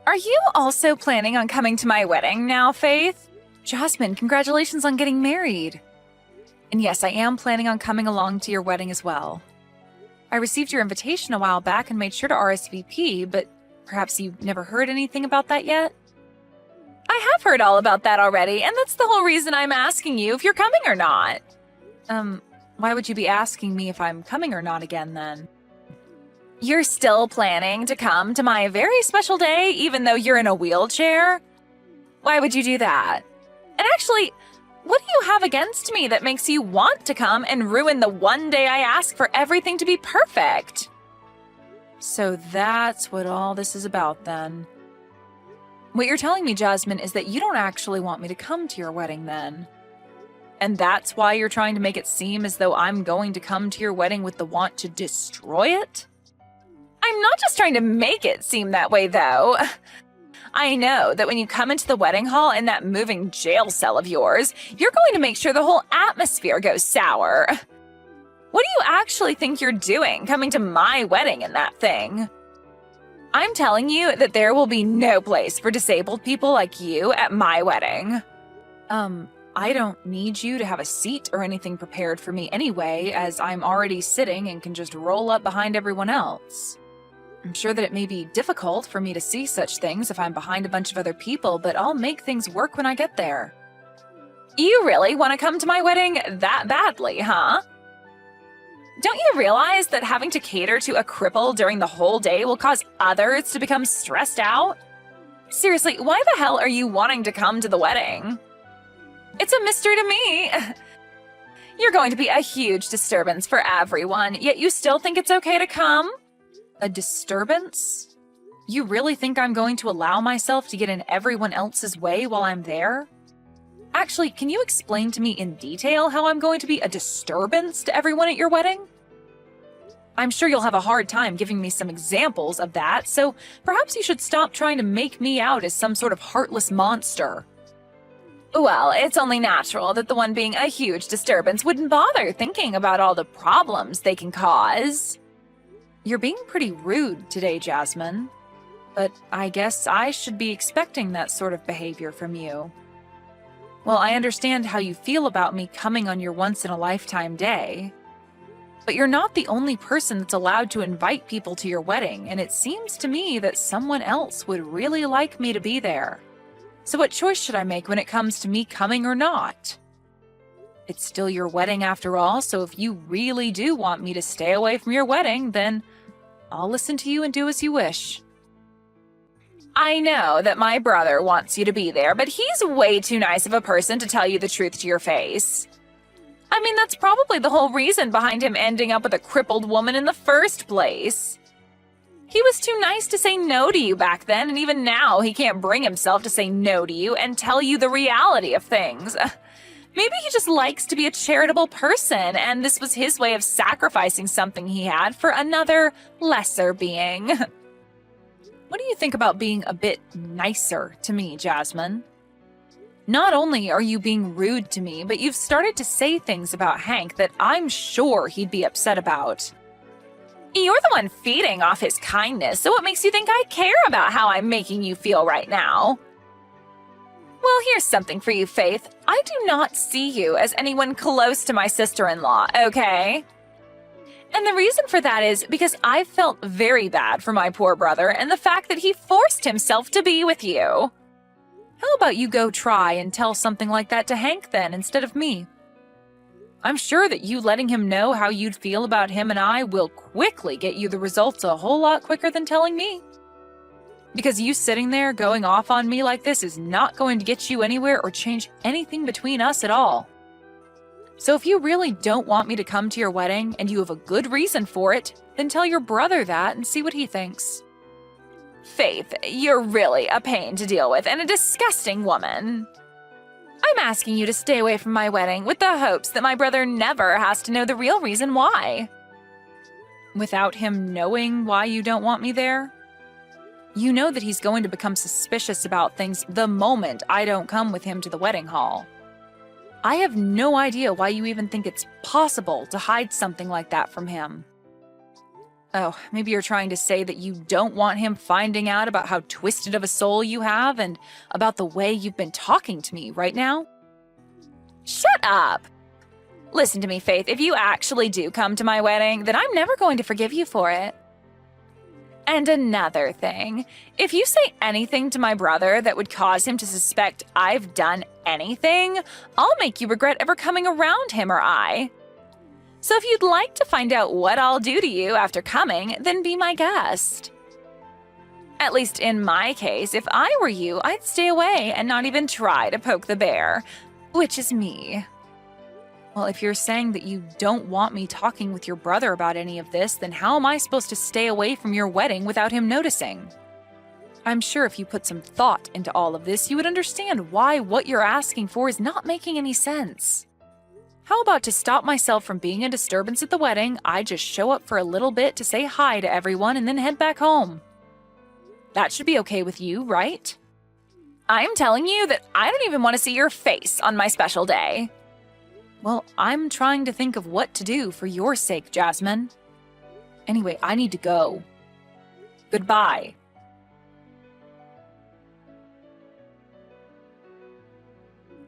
Are you also planning on coming to my wedding now, Faith? Jasmine, congratulations on getting married. And yes, I am planning on coming along to your wedding as well. I received your invitation a while back and made sure to RSVP, but perhaps you've never heard anything about that yet? I have heard all about that already, and that's the whole reason I'm asking you if you're coming or not. Why would you be asking me if I'm coming or not again then? You're still planning to come to my very special day even though you're in a wheelchair? Why would you do that? And actually, what do you have against me that makes you want to come and ruin the one day I ask for everything to be perfect? So that's what all this is about then. What you're telling me, Jasmine, is that you don't actually want me to come to your wedding then. And that's why you're trying to make it seem as though I'm going to come to your wedding with the want to destroy it? I'm not just trying to make it seem that way, though. I know that when you come into the wedding hall in that moving jail cell of yours, you're going to make sure the whole atmosphere goes sour. What do you actually think you're doing coming to my wedding in that thing? I'm telling you that there will be no place for disabled people like you at my wedding. I don't need you to have a seat or anything prepared for me anyway, as I'm already sitting and can just roll up behind everyone else. I'm sure that it may be difficult for me to see such things if I'm behind a bunch of other people, but I'll make things work when I get there. You really want to come to my wedding that badly, huh? Don't you realize that having to cater to a cripple during the whole day will cause others to become stressed out? Seriously, why the hell are you wanting to come to the wedding? It's a mystery to me. You're going to be a huge disturbance for everyone, yet you still think it's okay to come? A disturbance? You really think I'm going to allow myself to get in everyone else's way while I'm there? Actually, can you explain to me in detail how I'm going to be a disturbance to everyone at your wedding? I'm sure you'll have a hard time giving me some examples of that, so perhaps you should stop trying to make me out as some sort of heartless monster. Well, it's only natural that the one being a huge disturbance wouldn't bother thinking about all the problems they can cause. You're being pretty rude today, Jasmine. But I guess I should be expecting that sort of behavior from you. Well, I understand how you feel about me coming on your once-in-a-lifetime day. But you're not the only person that's allowed to invite people to your wedding, and it seems to me that someone else would really like me to be there. So what choice should I make when it comes to me coming or not? It's still your wedding after all, so if you really do want me to stay away from your wedding, then I'll listen to you and do as you wish. I know that my brother wants you to be there, but he's way too nice of a person to tell you the truth to your face. I mean, that's probably the whole reason behind him ending up with a crippled woman in the first place. He was too nice to say no to you back then, and even now he can't bring himself to say no to you and tell you the reality of things. Maybe he just likes to be a charitable person, and this was his way of sacrificing something he had for another, lesser being. What do you think about being a bit nicer to me, Jasmine? Not only are you being rude to me, but you've started to say things about Hank that I'm sure he'd be upset about. You're the one feeding off his kindness, so what makes you think I care about how I'm making you feel right now? Well, here's something for you, Faith. I do not see you as anyone close to my sister-in-law, okay? And the reason for that is because I felt very bad for my poor brother and the fact that he forced himself to be with you. How about you go try and tell something like that to Hank then, instead of me? I'm sure that you letting him know how you'd feel about him and I will quickly get you the results a whole lot quicker than telling me. Because you sitting there going off on me like this is not going to get you anywhere or change anything between us at all. So if you really don't want me to come to your wedding and you have a good reason for it, then tell your brother that and see what he thinks. Faith, you're really a pain to deal with and a disgusting woman. I'm asking you to stay away from my wedding with the hopes that my brother never has to know the real reason why. Without him knowing why you don't want me there? You know that he's going to become suspicious about things the moment I don't come with him to the wedding hall. I have no idea why you even think it's possible to hide something like that from him. Oh, maybe you're trying to say that you don't want him finding out about how twisted of a soul you have and about the way you've been talking to me right now? Shut up! Listen to me, Faith, if you actually do come to my wedding, then I'm never going to forgive you for it. And another thing, if you say anything to my brother that would cause him to suspect I've done anything, I'll make you regret ever coming around him or I. So if you'd like to find out what I'll do to you after coming, then be my guest. At least in my case, if I were you, I'd stay away and not even try to poke the bear, which is me. Well, if you're saying that you don't want me talking with your brother about any of this, then how am I supposed to stay away from your wedding without him noticing? I'm sure if you put some thought into all of this, you would understand why what you're asking for is not making any sense. How about to stop myself from being a disturbance at the wedding, I just show up for a little bit to say hi to everyone and then head back home? That should be okay with you, right? I'm telling you that I don't even want to see your face on my special day. Well, I'm trying to think of what to do for your sake, Jasmine. Anyway, I need to go. Goodbye.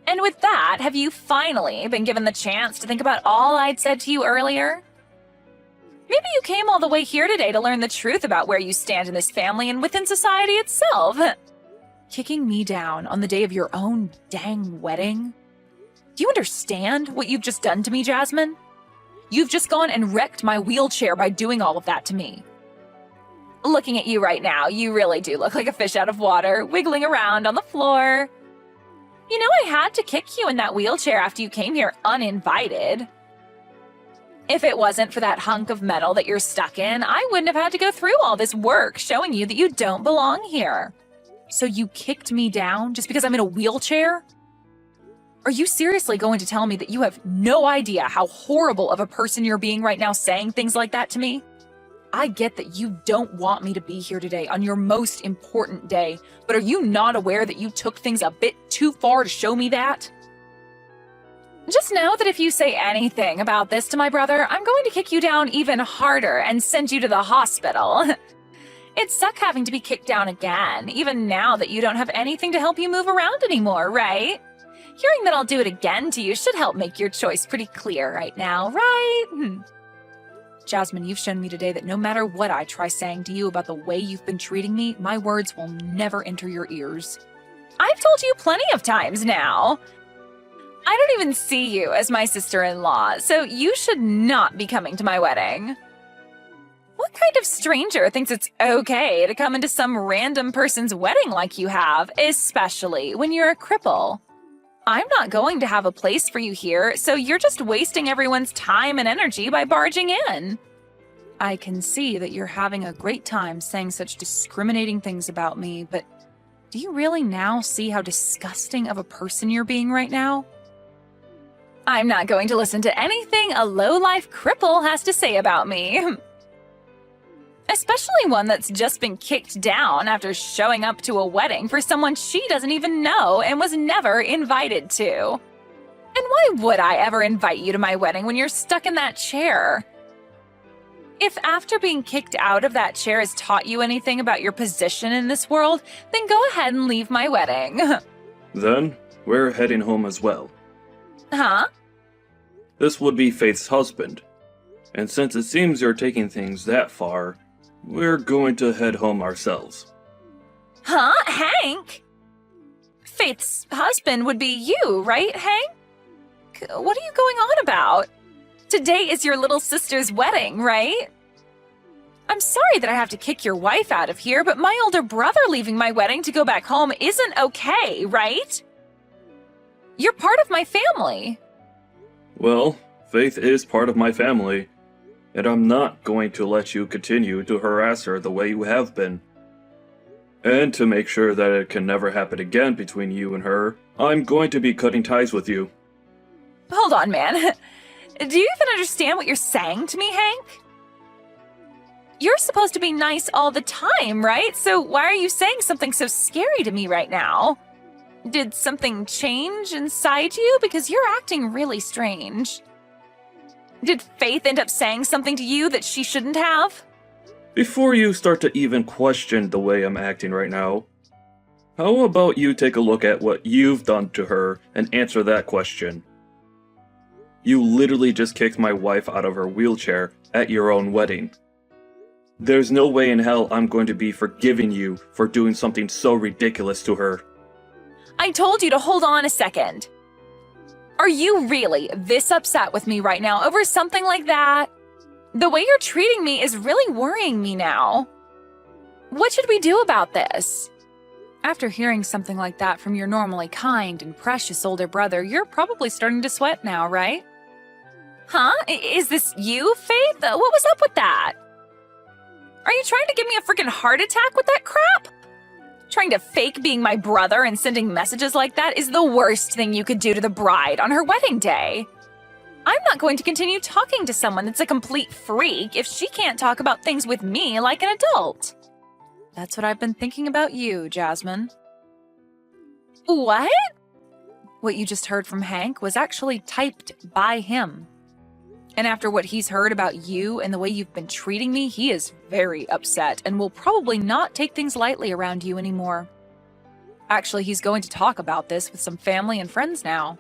And with that, have you finally been given the chance to think about all I'd said to you earlier? Maybe you came all the way here today to learn the truth about where you stand in this family and within society itself. Kicking me down on the day of your own dang wedding? Do you understand what you've just done to me, Jasmine? You've just gone and wrecked my wheelchair by doing all of that to me. Looking at you right now, you really do look like a fish out of water, wiggling around on the floor. You know, I had to kick you in that wheelchair after you came here uninvited. If it wasn't for that hunk of metal that you're stuck in, I wouldn't have had to go through all this work showing you that you don't belong here. So you kicked me down just because I'm in a wheelchair? Are you seriously going to tell me that you have no idea how horrible of a person you're being right now saying things like that to me? I get that you don't want me to be here today on your most important day, but are you not aware that you took things a bit too far to show me that? Just know that if you say anything about this to my brother, I'm going to kick you down even harder and send you to the hospital. It'd suck having to be kicked down again, even now that you don't have anything to help you move around anymore, right? Hearing that I'll do it again to you should help make your choice pretty clear right now, right? Jasmine, you've shown me today that no matter what I try saying to you about the way you've been treating me, my words will never enter your ears. I've told you plenty of times now. I don't even see you as my sister-in-law, so you should not be coming to my wedding. What kind of stranger thinks it's okay to come into some random person's wedding like you have, especially when you're a cripple? I'm not going to have a place for you here, so you're just wasting everyone's time and energy by barging in. I can see that you're having a great time saying such discriminating things about me, but do you really now see how disgusting of a person you're being right now? I'm not going to listen to anything a low-life cripple has to say about me. Especially one that's just been kicked down after showing up to a wedding for someone she doesn't even know and was never invited to. And why would I ever invite you to my wedding when you're stuck in that chair? If after being kicked out of that chair has taught you anything about your position in this world, then go ahead and leave my wedding. Then, we're heading home as well. Huh? This would be Faith's husband. And since it seems you're taking things that far, we're going to head home ourselves. Huh? Hank? Faith's husband would be you, right, Hank? What are you going on about? Today is your little sister's wedding, right? I'm sorry that I have to kick your wife out of here, but my older brother leaving my wedding to go back home isn't okay, right? You're part of my family. Well, Faith is part of my family. And I'm not going to let you continue to harass her the way you have been. And to make sure that it can never happen again between you and her, I'm going to be cutting ties with you. Hold on, man. Do you even understand what you're saying to me, Hank? You're supposed to be nice all the time, right? So why are you saying something so scary to me right now? Did something change inside you? Because you're acting really strange. Did Faith end up saying something to you that she shouldn't have? Before you start to even question the way I'm acting right now, how about you take a look at what you've done to her and answer that question? You literally just kicked my wife out of her wheelchair at your own wedding. There's no way in hell I'm going to be forgiving you for doing something so ridiculous to her. I told you to hold on a second. Are you really this upset with me right now over something like that? The way you're treating me is really worrying me now. What should we do about this? After hearing something like that from your normally kind and precious older brother, you're probably starting to sweat now, right? Huh? Is this you, Faith? What was up with that? Are you trying to give me a freaking heart attack with that crap? Trying to fake being my brother and sending messages like that is the worst thing you could do to the bride on her wedding day. I'm not going to continue talking to someone that's a complete freak if she can't talk about things with me like an adult. That's what I've been thinking about you, Jasmine. What? What you just heard from Hank was actually typed by him. And after what he's heard about you and the way you've been treating me, he is very upset and will probably not take things lightly around you anymore. Actually, he's going to talk about this with some family and friends now.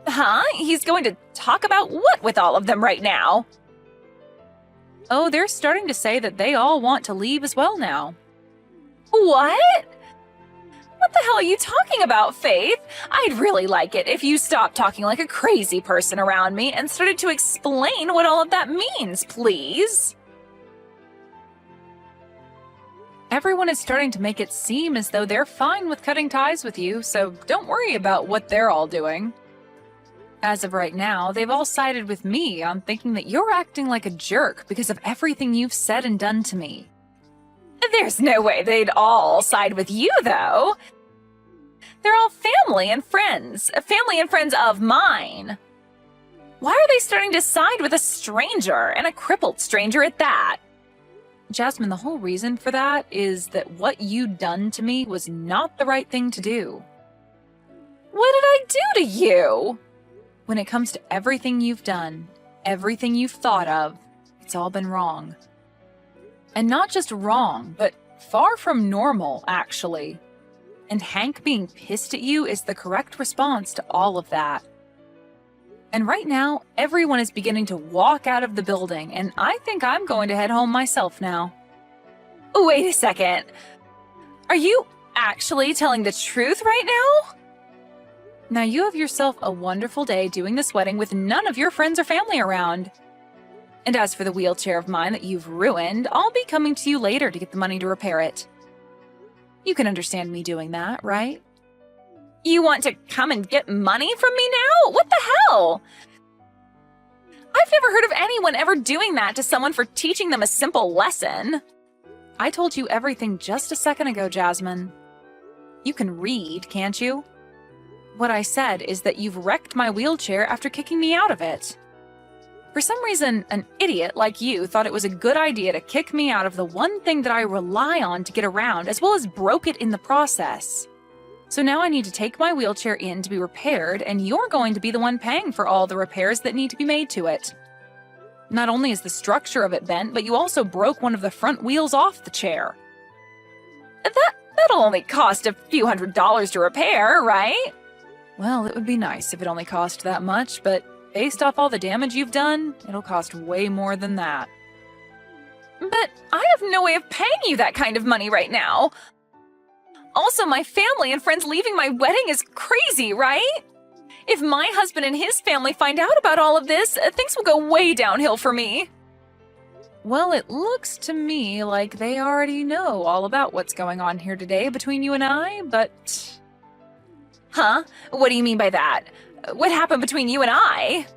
Huh? He's going to talk about what with all of them right now? Oh, they're starting to say that they all want to leave as well now. What? What the hell are you talking about, Faith? I'd really like it if you stopped talking like a crazy person around me and started to explain what all of that means, please. Everyone is starting to make it seem as though they're fine with cutting ties with you, so don't worry about what they're all doing. As of right now, they've all sided with me on thinking that you're acting like a jerk because of everything you've said and done to me. There's no way they'd all side with you, though. They're all family and friends of mine. Why are they starting to side with a stranger, and a crippled stranger at that? Jasmine, the whole reason for that is that what you'd done to me was not the right thing to do. What did I do to you? When it comes to everything you've done, everything you've thought of, it's all been wrong. And not just wrong, but far from normal, actually. And Hank being pissed at you is the correct response to all of that. And right now, everyone is beginning to walk out of the building, and I think I'm going to head home myself now. Wait a second. Are you actually telling the truth right now? Now you have yourself a wonderful day doing this wedding with none of your friends or family around. And as for the wheelchair of mine that you've ruined, I'll be coming to you later to get the money to repair it. You can understand me doing that, right? You want to come and get money from me now? What the hell? I've never heard of anyone ever doing that to someone for teaching them a simple lesson. I told you everything just a second ago, Jasmine. You can read, can't you? What I said is that you've wrecked my wheelchair after kicking me out of it. For some reason, an idiot like you thought it was a good idea to kick me out of the one thing that I rely on to get around, as well as broke it in the process. So now I need to take my wheelchair in to be repaired, and you're going to be the one paying for all the repairs that need to be made to it. Not only is the structure of it bent, but you also broke one of the front wheels off the chair. That'll only cost a few $100s to repair, right? Well, it would be nice if it only cost that much, but based off all the damage you've done, it'll cost way more than that. But I have no way of paying you that kind of money right now. Also, my family and friends leaving my wedding is crazy, right? If my husband and his family find out about all of this, things will go way downhill for me. Well, it looks to me like they already know all about what's going on here today between you and I, but... Huh? What do you mean by that? What happened between you and I?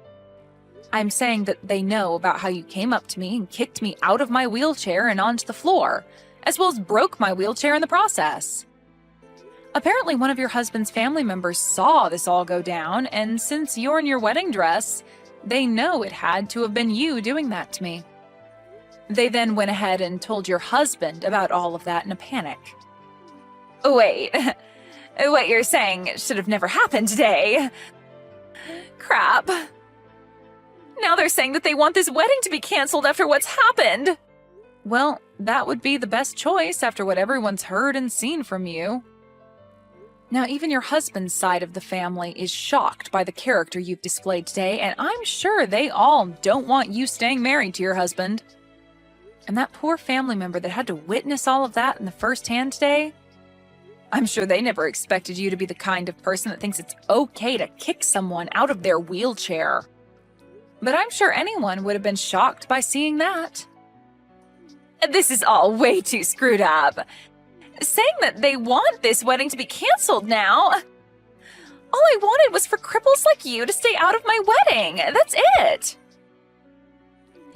I'm saying that they know about how you came up to me and kicked me out of my wheelchair and onto the floor, as well as broke my wheelchair in the process. Apparently one of your husband's family members saw this all go down, and since you're in your wedding dress, they know it had to have been you doing that to me. They then went ahead and told your husband about all of that in a panic. Wait, what you're saying should have never happened today. Crap. Now they're saying that they want this wedding to be canceled after what's happened. Well, that would be the best choice after what everyone's heard and seen from you. Now, even your husband's side of the family is shocked by the character you've displayed today, and I'm sure they all don't want you staying married to your husband. And that poor family member that had to witness all of that in the first hand today, I'm sure they never expected you to be the kind of person that thinks it's okay to kick someone out of their wheelchair. But I'm sure anyone would have been shocked by seeing that. This is all way too screwed up. Saying that they want this wedding to be canceled now. All I wanted was for cripples like you to stay out of my wedding. That's it.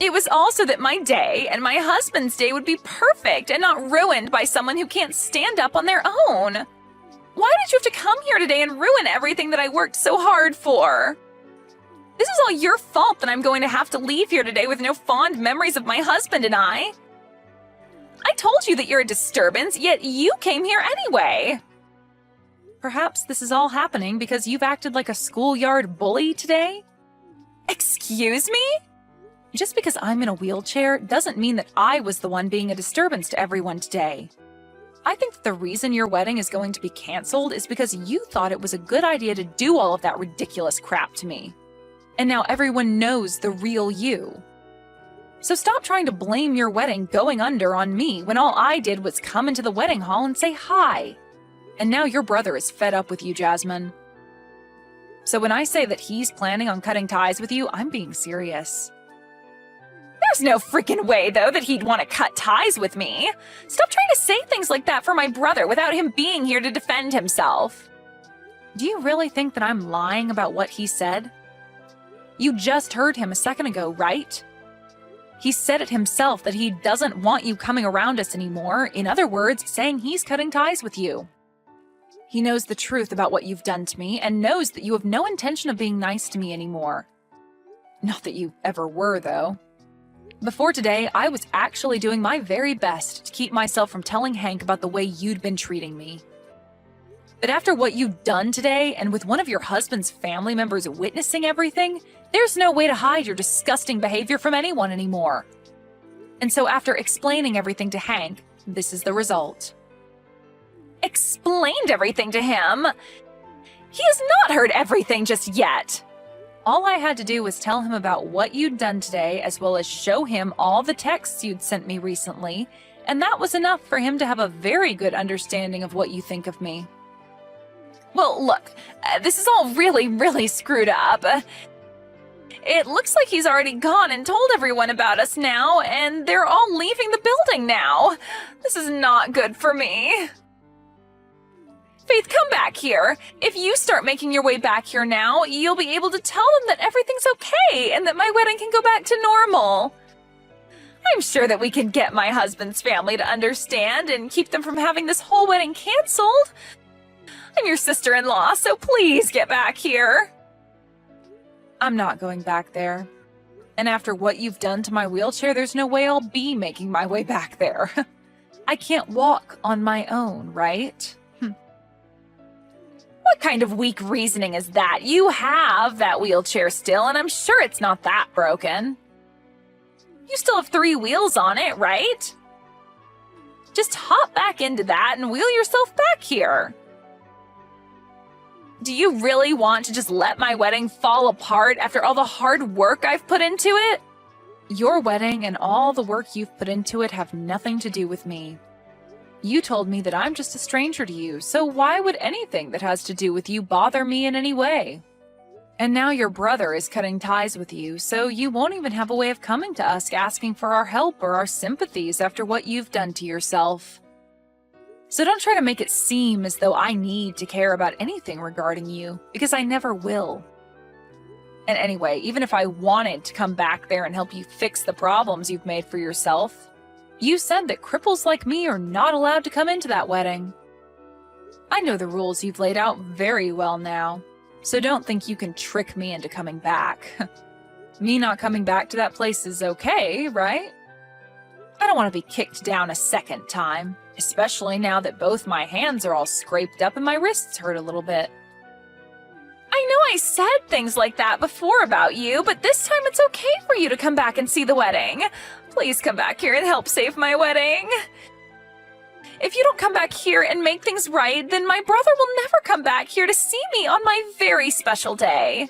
It was also that my day and my husband's day would be perfect and not ruined by someone who can't stand up on their own. Why did you have to come here today and ruin everything that I worked so hard for? This is all your fault that I'm going to have to leave here today with no fond memories of my husband and I. I told you that you're a disturbance, yet you came here anyway. Perhaps this is all happening because you've acted like a schoolyard bully today? Excuse me? Just because I'm in a wheelchair doesn't mean that I was the one being a disturbance to everyone today. I think that the reason your wedding is going to be canceled is because you thought it was a good idea to do all of that ridiculous crap to me. And now everyone knows the real you. So stop trying to blame your wedding going under on me when all I did was come into the wedding hall and say hi. And now your brother is fed up with you, Jasmine. So when I say that he's planning on cutting ties with you, I'm being serious. There's no freaking way, though, that he'd want to cut ties with me. Stop trying to say things like that for my brother without him being here to defend himself. Do you really think that I'm lying about what he said? You just heard him a second ago, right? He said it himself that he doesn't want you coming around us anymore. In other words, saying he's cutting ties with you. He knows the truth about what you've done to me and knows that you have no intention of being nice to me anymore. Not that you ever were, though. Before today, I was actually doing my very best to keep myself from telling Hank about the way you'd been treating me. But after what you've done today, and with one of your husband's family members witnessing everything, there's no way to hide your disgusting behavior from anyone anymore. And so after explaining everything to Hank, this is the result. Explained everything to him? He has not heard everything just yet. All I had to do was tell him about what you'd done today, as well as show him all the texts you'd sent me recently, and that was enough for him to have a very good understanding of what you think of me. Well, look, this is all really, really screwed up. It looks like he's already gone and told everyone about us now, and they're all leaving the building now. This is not good for me. Faith, come back here. If you start making your way back here now, you'll be able to tell them that everything's okay and that my wedding can go back to normal. I'm sure that we can get my husband's family to understand and keep them from having this whole wedding canceled. I'm your sister-in-law, so please get back here. I'm not going back there. And after what you've done to my wheelchair, there's no way I'll be making my way back there. I can't walk on my own, right? What kind of weak reasoning is that? You have that wheelchair still, and I'm sure it's not that broken. You still have 3 wheels on it, right? Just hop back into that and wheel yourself back here. Do you really want to just let my wedding fall apart after all the hard work I've put into it? Your wedding and all the work you've put into it have nothing to do with me. You told me that I'm just a stranger to you, so why would anything that has to do with you bother me in any way? And now your brother is cutting ties with you, so you won't even have a way of coming to us asking for our help or our sympathies after what you've done to yourself. So don't try to make it seem as though I need to care about anything regarding you, because I never will. And anyway, even if I wanted to come back there and help you fix the problems you've made for yourself, you said that cripples like me are not allowed to come into that wedding. I know the rules you've laid out very well now, so don't think you can trick me into coming back. Me not coming back to that place is okay, right? I don't want to be kicked down a second time, especially now that both my hands are all scraped up and my wrists hurt a little bit. I know I said things like that before about you, but this time it's okay for you to come back and see the wedding. Please come back here and help save my wedding. If you don't come back here and make things right, then my brother will never come back here to see me on my very special day.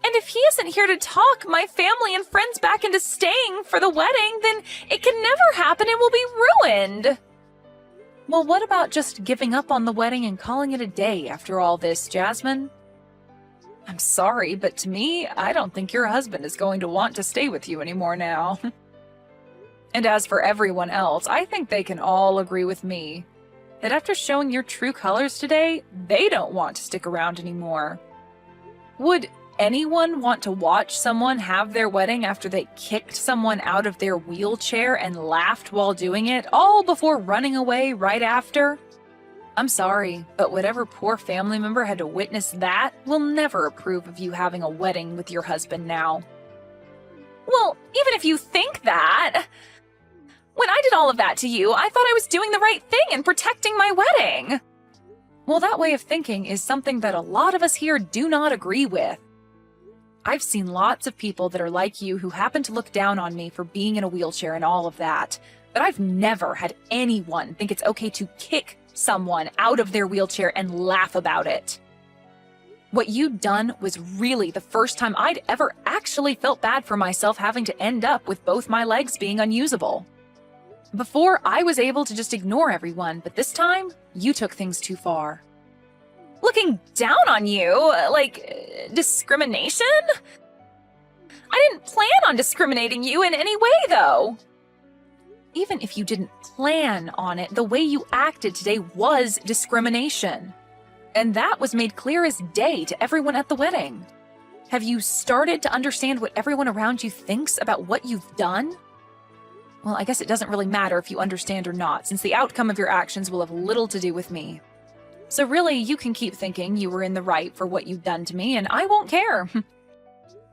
And if he isn't here to talk my family and friends back into staying for the wedding, then it can never happen and will be ruined. Well, what about just giving up on the wedding and calling it a day after all this, Jasmine? I'm sorry, but to me, I don't think your husband is going to want to stay with you anymore now. And as for everyone else, I think they can all agree with me that after showing your true colors today, they don't want to stick around anymore. Would anyone want to watch someone have their wedding after they kicked someone out of their wheelchair and laughed while doing it, all before running away right after? I'm sorry, but whatever poor family member had to witness that will never approve of you having a wedding with your husband now. Well, even if you think that, when I did all of that to you, I thought I was doing the right thing and protecting my wedding. Well, that way of thinking is something that a lot of us here do not agree with. I've seen lots of people that are like you who happen to look down on me for being in a wheelchair and all of that, but I've never had anyone think it's okay to kick someone out of their wheelchair and laugh about it. What you'd done was really the first time I'd ever actually felt bad for myself having to end up with both my legs being unusable. Before, I was able to just ignore everyone, but this time, you took things too far. Looking down on you? Like, discrimination? I didn't plan on discriminating you in any way, though. Even if you didn't plan on it, the way you acted today was discrimination. And that was made clear as day to everyone at the wedding. Have you started to understand what everyone around you thinks about what you've done? Well, I guess it doesn't really matter if you understand or not, since the outcome of your actions will have little to do with me. So really, you can keep thinking you were in the right for what you've done to me, and I won't care.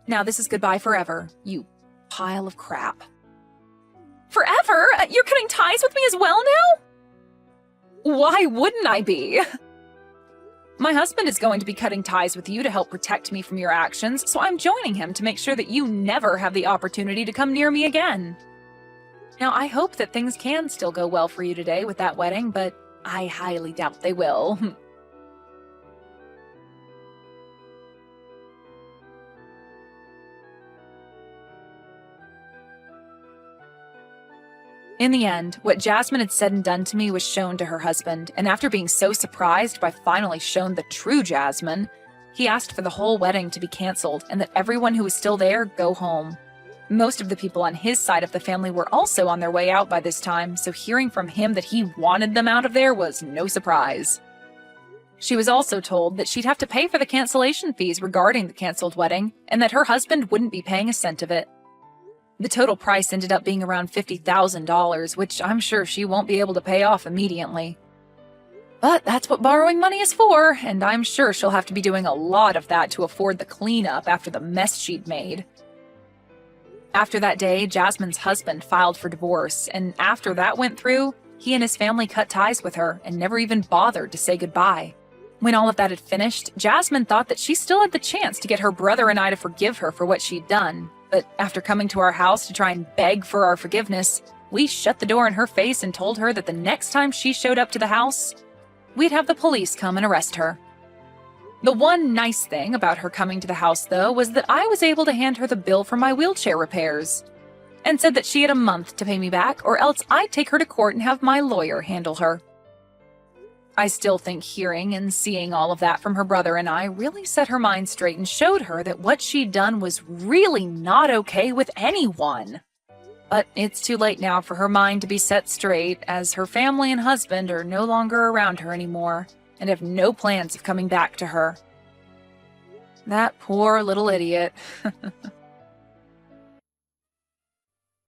Now this is goodbye forever, you pile of crap. Forever? You're cutting ties with me as well now? Why wouldn't I be? My husband is going to be cutting ties with you to help protect me from your actions, so I'm joining him to make sure that you never have the opportunity to come near me again. Now, I hope that things can still go well for you today with that wedding, but I highly doubt they will. In the end, what Jasmine had said and done to me was shown to her husband, and after being so surprised by finally shown the true Jasmine, he asked for the whole wedding to be canceled and that everyone who was still there go home. Most of the people on his side of the family were also on their way out by this time, so hearing from him that he wanted them out of there was no surprise. She was also told that she'd have to pay for the cancellation fees regarding the canceled wedding, and that her husband wouldn't be paying a cent of it. The total price ended up being around $50,000, which I'm sure she won't be able to pay off immediately. But that's what borrowing money is for, and I'm sure she'll have to be doing a lot of that to afford the cleanup after the mess she'd made. After that day, Jasmine's husband filed for divorce, and after that went through, he and his family cut ties with her and never even bothered to say goodbye. When all of that had finished, Jasmine thought that she still had the chance to get her brother and I to forgive her for what she'd done, but after coming to our house to try and beg for our forgiveness, we shut the door in her face and told her that the next time she showed up to the house, we'd have the police come and arrest her. The one nice thing about her coming to the house, though, was that I was able to hand her the bill for my wheelchair repairs, and said that she had a month to pay me back, or else I'd take her to court and have my lawyer handle her. I still think hearing and seeing all of that from her brother and I really set her mind straight and showed her that what she'd done was really not okay with anyone. But it's too late now for her mind to be set straight, as her family and husband are no longer around her anymore, and have no plans of coming back to her. That poor little idiot.